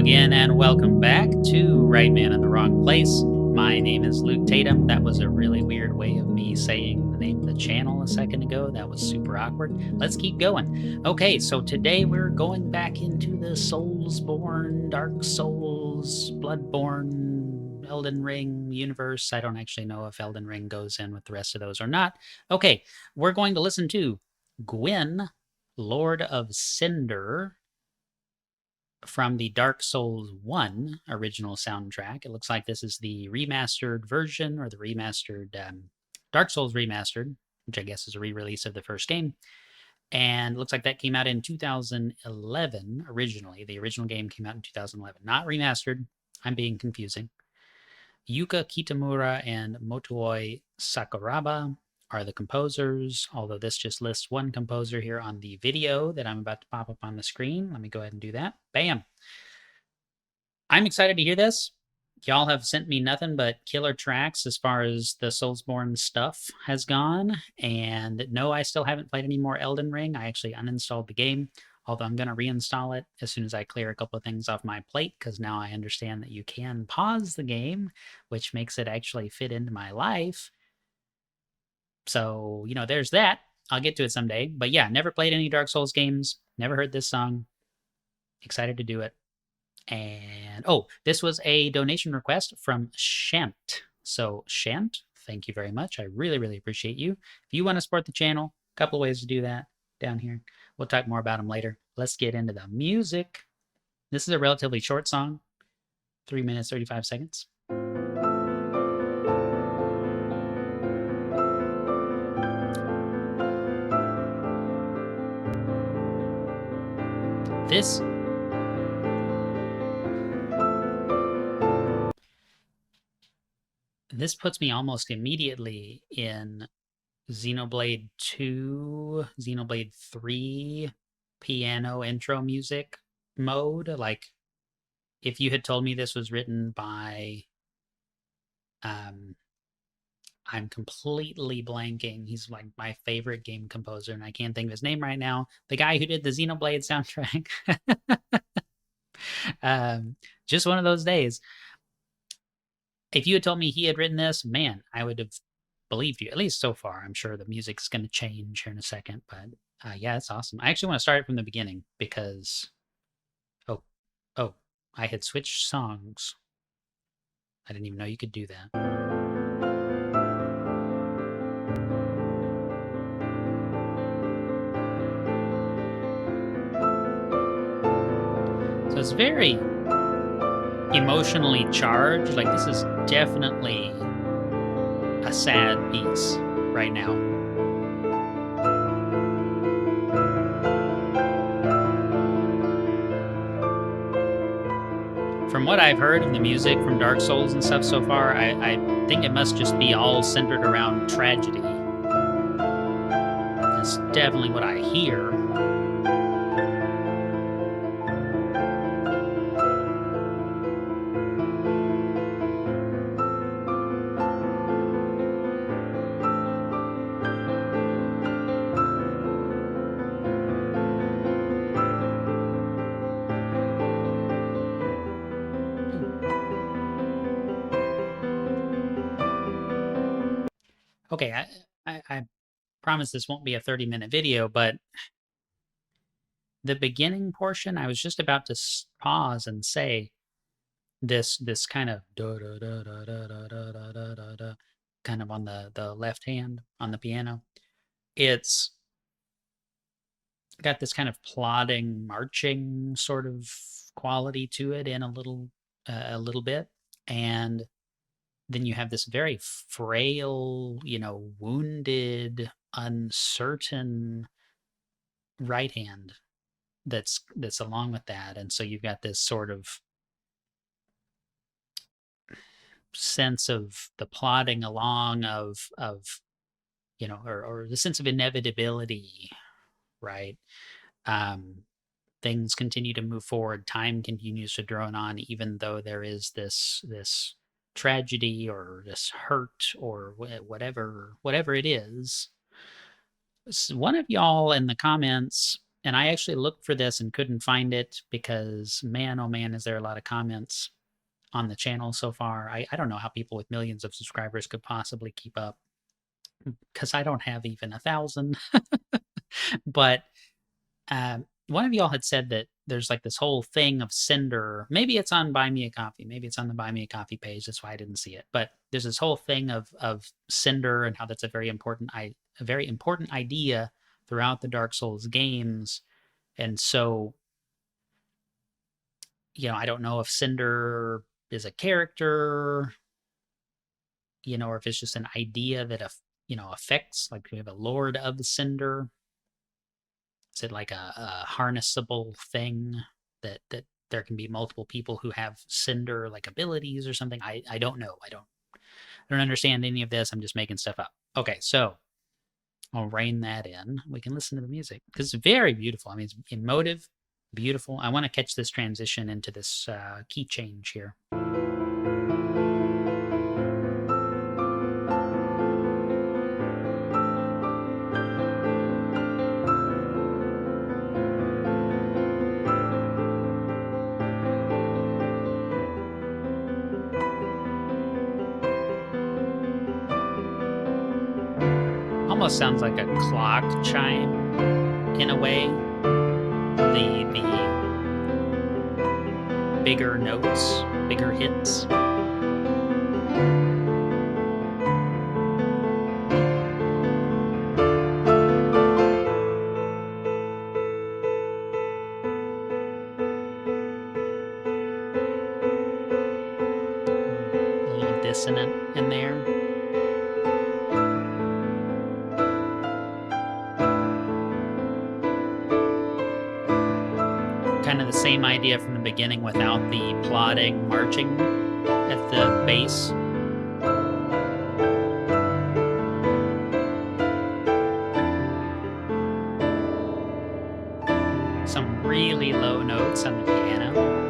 again, and welcome back to Right Man in the Wrong Place. My name is Luke Tatum. That was a really weird way of me saying the name of the channel a second ago. That was super awkward. Let's keep going. Okay, so today we're going back into the Soulsborne, Dark Souls, Bloodborne, Elden Ring universe. I don't actually know if Elden Ring goes in with the rest of those or not. Okay, we're going to listen to Gwyn, Lord of Cinder, from the Dark Souls 1 original soundtrack. It looks like this is the remastered version, or the remastered Dark Souls remastered, which I guess is a re-release of the first game. And it looks like that came out in 2011 originally. The original game came out in 2011, not remastered. I'm being confusing. Yuka Kitamura and Motoi Sakuraba are the composers, although this just lists one composer here on the video that I'm about to pop up on the screen. Let me go ahead and do that. Bam. I'm excited to hear this. Y'all have sent me nothing but killer tracks as far as the Soulsborne stuff has gone. And no, I still haven't played any more Elden Ring. I actually uninstalled the game, although I'm going to reinstall it as soon as I clear a couple of things off my plate, because now I understand that you can pause the game, which makes it actually fit into my life. So, you know, there's that. I'll get to it someday. But yeah, never played any Dark Souls games. Never heard this song. Excited to do it. And, oh, this was a donation request from Shant. So, Shant, thank you very much. I really, really appreciate you. If you want to support the channel, a couple of ways to do that down here. We'll talk more about them later. Let's get into the music. This is a relatively short song, 3 minutes, 35 seconds. This puts me almost immediately in Xenoblade 2, Xenoblade 3 piano intro music mode. Like, if you had told me this was written by, I'm completely blanking. He's like my favorite game composer, and I can't think of his name right now. The guy who did the Xenoblade soundtrack. Just one of those days. If you had told me he had written this, man, I would have believed you, at least so far. I'm sure the music's going to change here in a second, but yeah, it's awesome. I actually want to start it from the beginning because, oh, I had switched songs. I didn't even know you could do that. So it's very emotionally charged. Like, this is definitely a sad piece right now. From what I've heard of the music from Dark Souls and stuff so far, I think it must just be all centered around tragedy. That's definitely what I hear. Okay, I promise this won't be a 30-minute video, but the beginning portion, I was just about to pause and say this kind of da da da da da da da da da da kind of on the left hand on the piano. It's got this kind of plodding, marching sort of quality to it in a little bit, and then you have this very frail, you know, wounded, uncertain right hand that's along with that. And so you've got this sort of sense of the plodding along of you know, or the sense of inevitability, right? Things continue to move forward, time continues to drone on, even though there is this tragedy or this hurt or whatever it is. One of y'all in the comments and I actually looked for this and couldn't find it because, man, oh man, is there a lot of comments on the channel so far. I don't know how people with millions of subscribers could possibly keep up because I don't have even 1,000. But one of y'all had said that there's like this whole thing of Cinder. Maybe it's on Buy Me a Coffee. Maybe it's on the Buy Me a Coffee page. That's why I didn't see it. But there's this whole thing of Cinder and how that's a very important idea throughout the Dark Souls games. And so, I don't know if Cinder is a character, or if it's just an idea that affects, like we have a Lord of the Cinder. Is it like a harnessable thing that there can be multiple people who have Cinder like abilities or something? I don't know. I don't understand any of this. I'm just making stuff up. Okay, so I'll rein that in. We can listen to the music because it's very beautiful. I mean, it's emotive, beautiful. I want to catch this transition into this key change here. Almost sounds like a clock chime in a way. The bigger notes, bigger hits. A little dissonant in there. Kind of the same idea from the beginning without the plodding marching at the base. Some really low notes on the piano.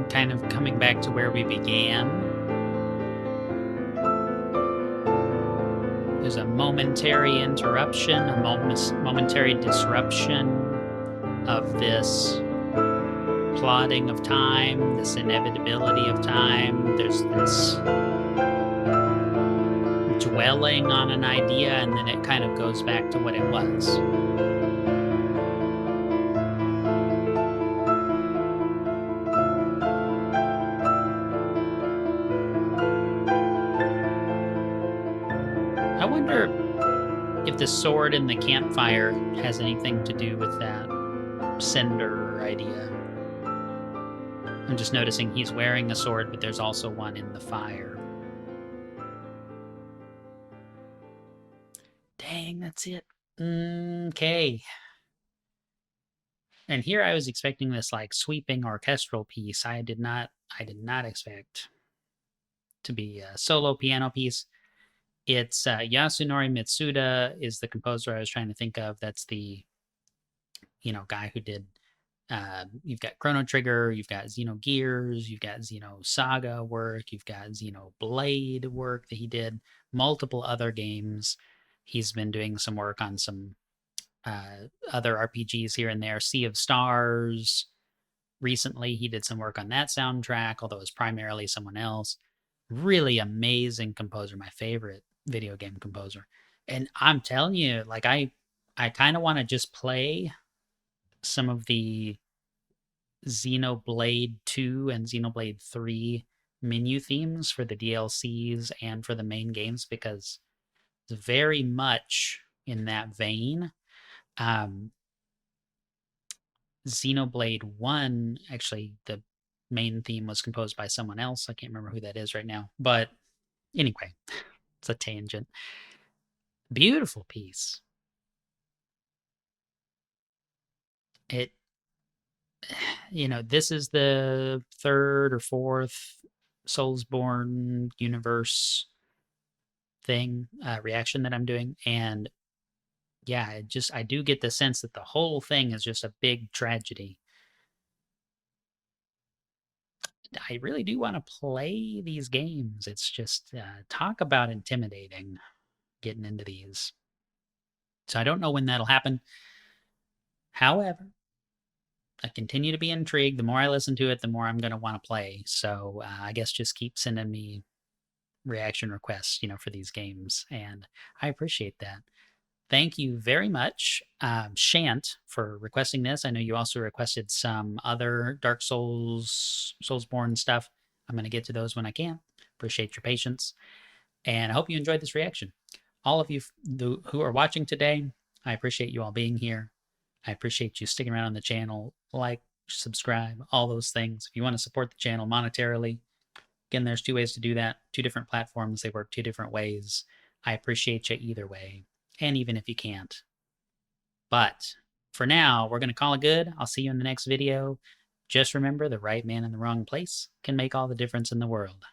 Kind of coming back to where we began. There's a momentary interruption, a momentary disruption of this plodding of time, this inevitability of time. There's this dwelling on an idea, and then it kind of goes back to what it was. I wonder if the sword in the campfire has anything to do with that Cinder idea. I'm just noticing he's wearing a sword, but there's also one in the fire. Dang, that's it. Okay. And here I was expecting this like sweeping orchestral piece. I did not expect to be a solo piano piece. It's Yasunori Mitsuda is the composer I was trying to think of. That's the, guy who did, you've got Chrono Trigger, you've got Xenogears, you've got Xenosaga work, you've got Xenoblade work that he did, multiple other games. He's been doing some work on some other RPGs here and there. Sea of Stars. Recently, he did some work on that soundtrack, although it was primarily someone else. Really amazing composer, my favorite video game composer. And I'm telling you, like I kind of want to just play some of the Xenoblade 2 and Xenoblade 3 menu themes for the DLCs and for the main games, because it's very much in that vein. Xenoblade 1, actually, the main theme was composed by someone else. I can't remember who that is right now. But anyway, it's a tangent. Beautiful piece. It, this is the third or fourth Soulsborne universe thing, reaction that I'm doing. And yeah, I do get the sense that the whole thing is just a big tragedy. I really do want to play these games. It's just talk about intimidating getting into these. So I don't know when that'll happen. However, I continue to be intrigued. The more I listen to it, the more I'm going to want to play. So I guess just keep sending me reaction requests, for these games. And I appreciate that. Thank you very much, Shant, for requesting this. I know you also requested some other Dark Souls, Soulsborne stuff. I'm going to get to those when I can. Appreciate your patience. And I hope you enjoyed this reaction. All of you who are watching today, I appreciate you all being here. I appreciate you sticking around on the channel. Like, subscribe, all those things. If you want to support the channel monetarily, again, there's two ways to do that. Two different platforms. They work two different ways. I appreciate you either way. And even if you can't. But for now, we're going to call it good. I'll see you in the next video. Just remember, the right man in the wrong place can make all the difference in the world.